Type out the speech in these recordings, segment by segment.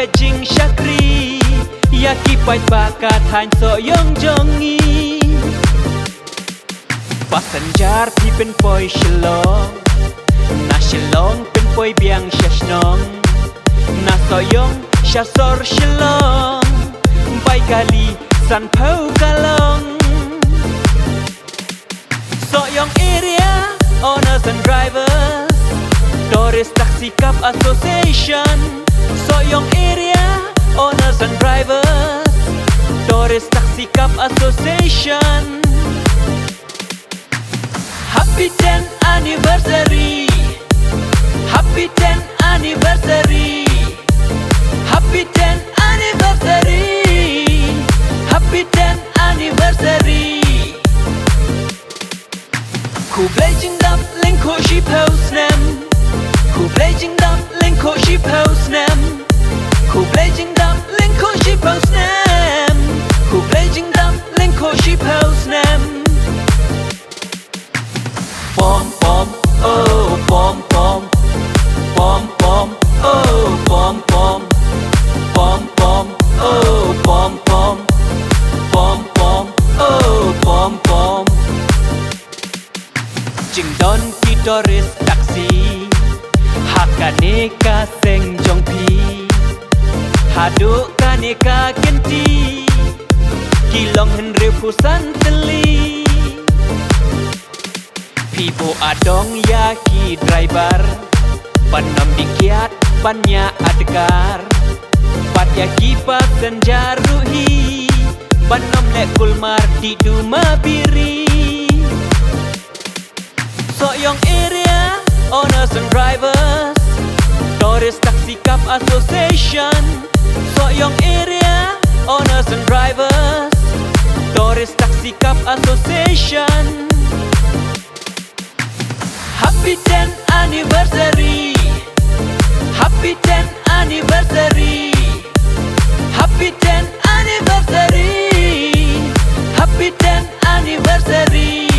ke jing syakri ya ki pai baka than so yong jongi passenger pi pen poi shalong na shalong pen poi biang shashnong na so yong shasor shalong bai kali san phau kalong so yong area owners and drivers Tourist Taxi Cab Association Soyong area owners and drivers Tourist Taxi Cab Association Happy 10th anniversary Happy 10th anniversary Happy 10th anniversary Happy 10th anniversary Khu blazing up link ho shi post nem Khu blazing up link ho shi post nem Khu blazing up link ho shi post nem Khu blazing up link ho shi post nem Pom pom oh pom pom Pom pom oh pom pom Pom pom oh pom pom Pom pom oh pom pom Jing don ki tourist taxi Hakane ka seng jong pi Hadu kane ka genti Kilong hen riu pusan teli Pibo adong ya ki driver Panom dikiat panya adgar Pat ya ki passenger ruhi Panom le kulmar di duma biri Soyong area owners and drivers Tourist Taxi Cab Association Soyong area owners and drivers Tourist Taxi Cab Association Happy 10th anniversary Happy 10th anniversary Happy 10th anniversary Happy 10th anniversary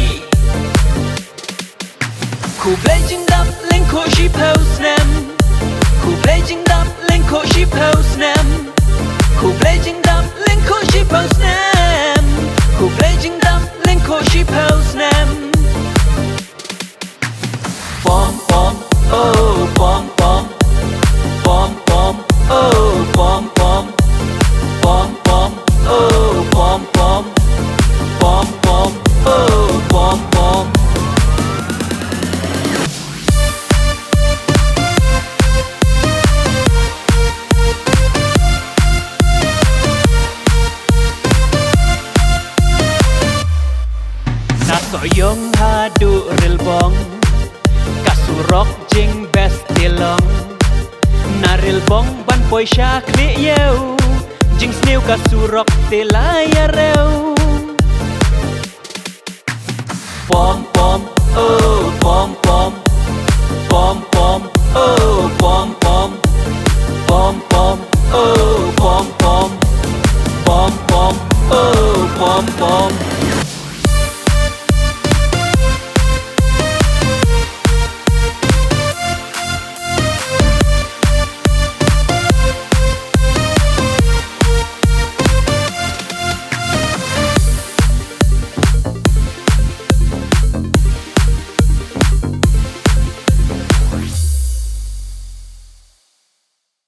Khu blazing up link ho shi post nem Khu blazing up link ho shi post nem Khu blazing up link ho shi post nem Khu blazing up link ho shi post nem Pom pom oh pom pom Pom pom oh pom pom Pom pom oh pom pom Pom pom oh pom pom Soyong hadu rilbong Kasurok jing best tilong Na rilbong ban poi sha kli yeu Jing sniu kasurok tilaya reu Pom pom oh pom pom Pom pom oh pom